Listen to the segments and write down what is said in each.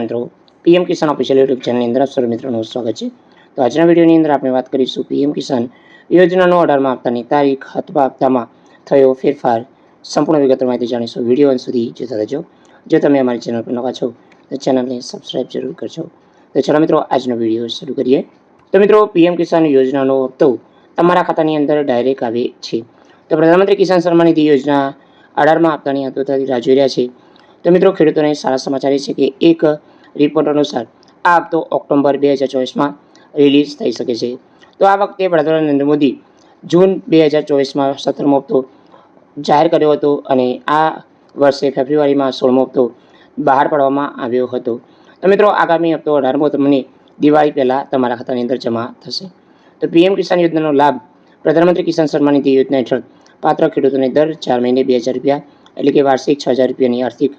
મિત્રો પીએમ કિસાન official YouTube ચેનલની અંદર સર્વ મિત્રોનું સ્વાગત છે। તો આજના વિડીયોની અંદર આપણે વાત કરીશું પીએમ કિસાન યોજનાનો 18મા હપ્તાની તારીખ અથવા હપ્તામાં થયો ફેરફાર। સંપૂર્ણ વિગતવાર માહિતી જાણીશું। વિડીયો અંત સુધી જોતા રહેજો। જો તમે અમારી ચેનલ પર નવા છો તો ચેનલને સબસ્ક્રાઇબ જરૂર કરજો। તો ચાલો મિત્રો આજનો વિડીયો શરૂ કરીએ। તો મિત્રો પીએમ કિસાન યોજનાનો હપ્તો તમારા ખાતાની અંદર ડાયરેક્ટ આવે છે। તો પ્રધાનમંત્રી કિસાન સન્માન નિધિ યોજના 18મા હપ્તાની આતુરતાથી રાહ જોઈ રહ્યા છે। તો મિત્રો ખેડૂતોને સારા સમાચાર છે કે એક રિપોર્ટ અનુસાર આ હપ્તો ઓક્ટોબર 2024માં રિલીઝ થઈ શકે છે। તો આ વખતે વડાપ્રધાન નરેન્દ્ર મોદી જૂન 2024માં 17મો હપ્તો જાહેર કર્યો હતો અને આ વર્ષે ફેબ્રુઆરીમાં 16મો હપ્તો બહાર પાડવામાં આવ્યો હતો। તો મિત્રો આગામી હપ્તો 18મો તમને દિવાળી પહેલાં તમારા ખાતાની અંદર જમા થશે। તો પીએમ કિસાન યોજનાનો લાભ પ્રધાનમંત્રી કિસાન સન્માન નિધિ યોજના હેઠળ પાત્ર ખેડૂતોને દર 4 મહિને 2000 રૂપિયા એટલે કે વાર્ષિક 6000 રૂપિયાની આર્થિક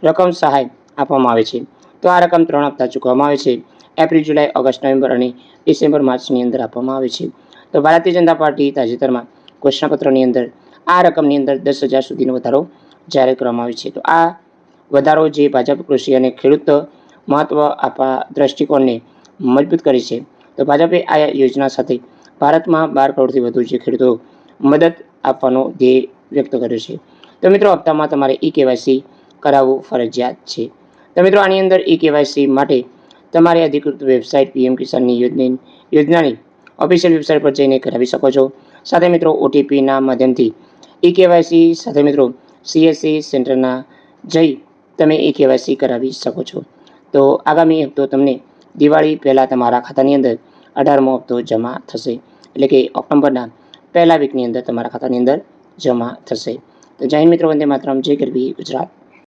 રકમ સહાય આપવામાં આવે છે। તો આ રકમ 3 હપ્તા ચૂકવવામાં આવે છે। એપ્રિલ, જુલાઈ, ઓગસ્ટ, નવેમ્બર અને ડિસેમ્બર માસની અંદર આપવામાં આવે છે। તો ભારતીય જનતા પાર્ટી તાજેતરમાં ઘોષણાપત્રની અંદર આ રકમની અંદર 10,000 સુધીનો વધારો જાહેર કરવામાં આવ્યો છે। તો આ વધારો જે ભાજપ કૃષિ અને ખેડૂત મહત્વ આપવા દ્રષ્ટિકોણને મજબૂત કરે છે। તો ભાજપે આ યોજના સાથે ભારતમાં 12 કરોડથી વધુ જે ખેડૂતો મદદ આપવાનો ધ્યેય વ્યક્ત કર્યો છે। તો મિત્રો હપ્તામાં તમારે ઈ-કેવાયસી કરાવવું ફરજિયાત છે। તો મિત્રો આની અંદર ઈ-કેવાયસી માટે તમારે અધિકૃત વેબસાઇટ પીએમ કિસાનની યોજનાની ઓફિશિયલ વેબસાઇટ પર જઈને કરાવી શકો છો। સાથે મિત્રો ઓટીપીના માધ્યમથી ઈ-કેવાયસી સાથે મિત્રો સીએસસી સેન્ટરના જઈ તમે ઈ-કેવાયસી કરાવી શકો છો। તો આગામી હપ્તો તમને દિવાળી પહેલાં તમારા ખાતાની અંદર 18મો હપ્તો જમા થશે એટલે કે ઓક્ટોબરના પહેલા વીકની અંદર તમારા ખાતાની અંદર જમા થશે। તો જય હિન્દ મિત્રો, વંદે માતરમ, જય ગરવી ગુજરાત।